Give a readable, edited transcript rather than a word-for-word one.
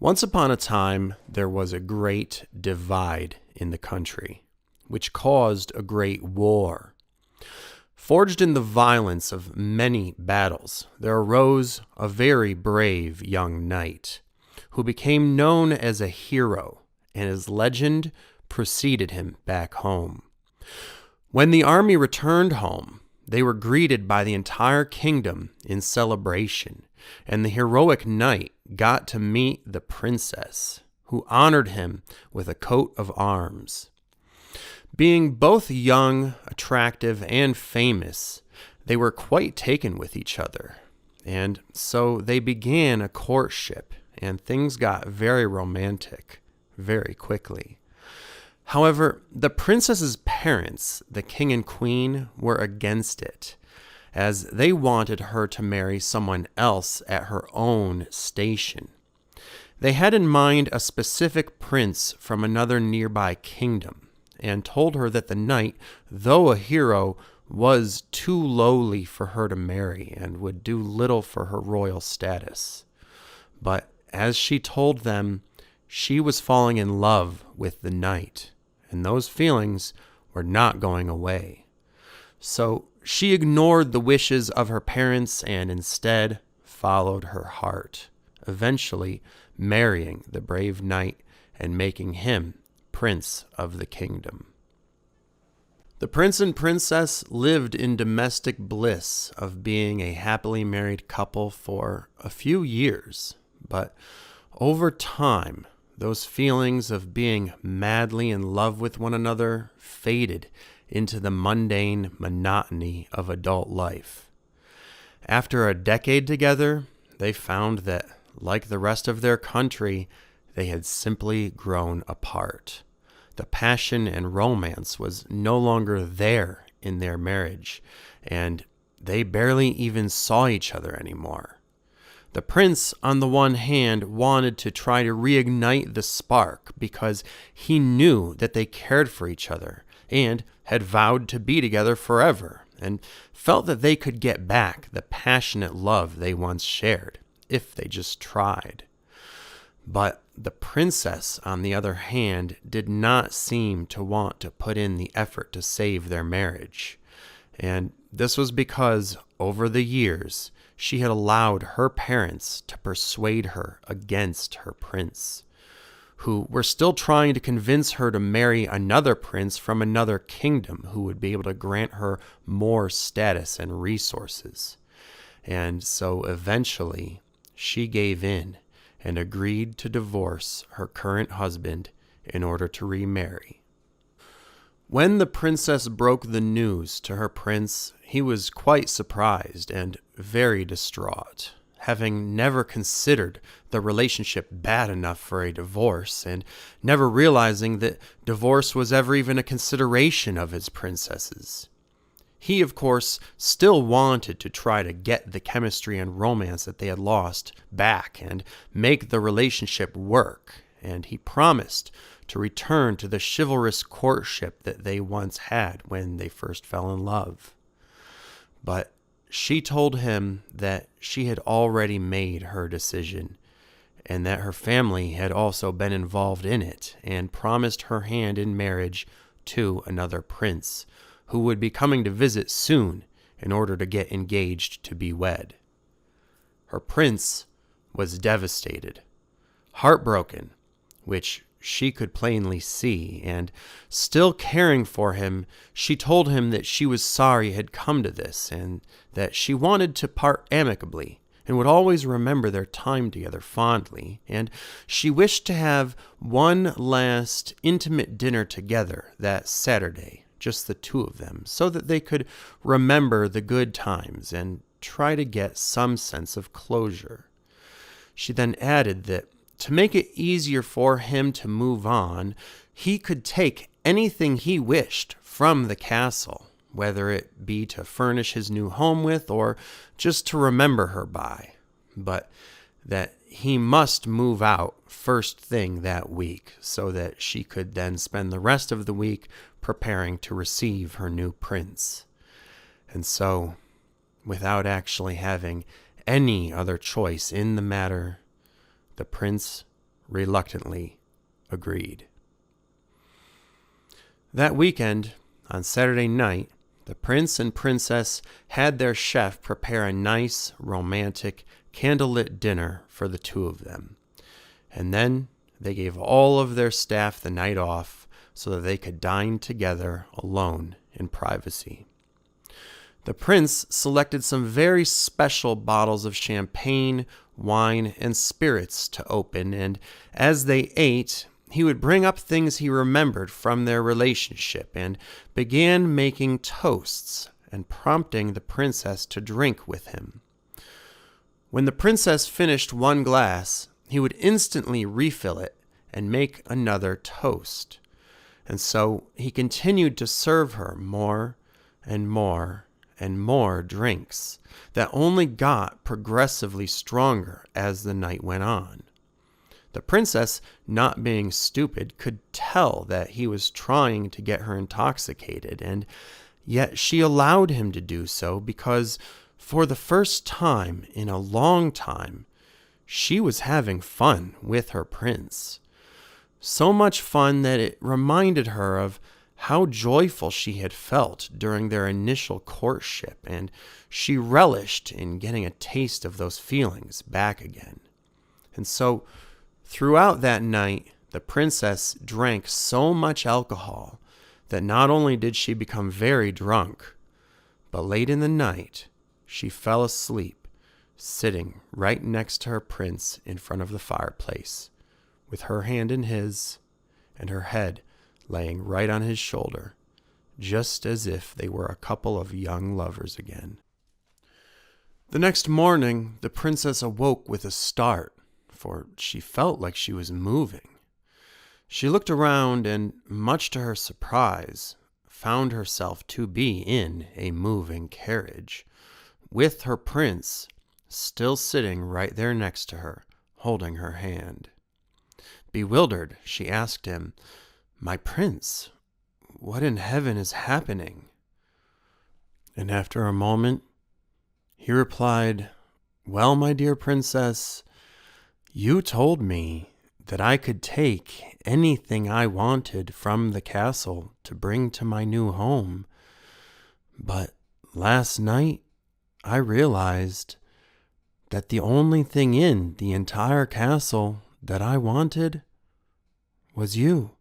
Once upon a time, there was a great divide in the country, which caused a great war. Forged in the violence of many battles, there arose a very brave young knight, who became known as a hero, and his legend preceded him back home. When the army returned home, they were greeted by the entire kingdom in celebration, and the heroic knight got to meet the princess, who honored him with a coat of arms. Being both young, attractive, and famous, they were quite taken with each other, and so they began a courtship, and things got very romantic very quickly. However, the princess's parents, the king and queen, were against it, as they wanted her to marry someone else at her own station. They had in mind a specific prince from another nearby kingdom, and told her that the knight, though a hero, was too lowly for her to marry and would do little for her royal status. But as she told them, she was falling in love with the knight, and those feelings were not going away. So she ignored the wishes of her parents and instead followed her heart, eventually marrying the brave knight and making him prince of the kingdom. The prince and princess lived in domestic bliss of being a happily married couple for a few years, but over time, those feelings of being madly in love with one another faded into the mundane monotony of adult life. After a decade together, they found that, like the rest of their country, they had simply grown apart. The passion and romance was no longer there in their marriage, and they barely even saw each other anymore. The prince, on the one hand, wanted to try to reignite the spark because he knew that they cared for each other and had vowed to be together forever, and felt that they could get back the passionate love they once shared if they just tried. But the princess, on the other hand, did not seem to want to put in the effort to save their marriage. And this was because, over the years, she had allowed her parents to persuade her against her prince, who were still trying to convince her to marry another prince from another kingdom who would be able to grant her more status and resources. And so eventually, she gave in and agreed to divorce her current husband in order to remarry. When the princess broke the news to her prince, he was quite surprised and very distraught, having never considered the relationship bad enough for a divorce, and never realizing that divorce was ever even a consideration of his princesses. He, of course, still wanted to try to get the chemistry and romance that they had lost back and make the relationship work, and he promised to return to the chivalrous courtship that they once had when they first fell in love. But she told him that she had already made her decision, and that her family had also been involved in it, and promised her hand in marriage to another prince, who would be coming to visit soon in order to get engaged to be wed. Her prince was devastated, heartbroken, which she could plainly see, and still caring for him, she told him that she was sorry it had come to this, and that she wanted to part amicably, and would always remember their time together fondly, and she wished to have one last intimate dinner together that Saturday, just the two of them, so that they could remember the good times and try to get some sense of closure. She then added that to make it easier for him to move on, he could take anything he wished from the castle, whether it be to furnish his new home with or just to remember her by, but that he must move out first thing that week so that she could then spend the rest of the week preparing to receive her new prince. And so, without actually having any other choice in the matter, the prince reluctantly agreed. That weekend, on Saturday night, the prince and princess had their chef prepare a nice, romantic, candlelit dinner for the two of them. And then they gave all of their staff the night off so that they could dine together alone in privacy. The prince selected some very special bottles of champagne, wine, and spirits to open, and as they ate, he would bring up things he remembered from their relationship and began making toasts and prompting the princess to drink with him. When the princess finished one glass, he would instantly refill it and make another toast. And so he continued to serve her more and more and more drinks that only got progressively stronger as the night went on. The princess, not being stupid, could tell that he was trying to get her intoxicated, and yet she allowed him to do so because, for the first time in a long time, she was having fun with her prince. So much fun that it reminded her of how joyful she had felt during their initial courtship, and she relished in getting a taste of those feelings back again. And so, throughout that night, the princess drank so much alcohol that not only did she become very drunk, but late in the night, she fell asleep, sitting right next to her prince in front of the fireplace, with her hand in his and her head laying right on his shoulder, just as if they were a couple of young lovers again. The next morning, the princess awoke with a start, for she felt like she was moving. She looked around and, much to her surprise, found herself to be in a moving carriage, with her prince still sitting right there next to her, holding her hand. Bewildered, she asked him, "My prince, what in heaven is happening?" And after a moment, he replied, "Well, my dear princess, you told me that I could take anything I wanted from the castle to bring to my new home. But last night, I realized that the only thing in the entire castle that I wanted was you."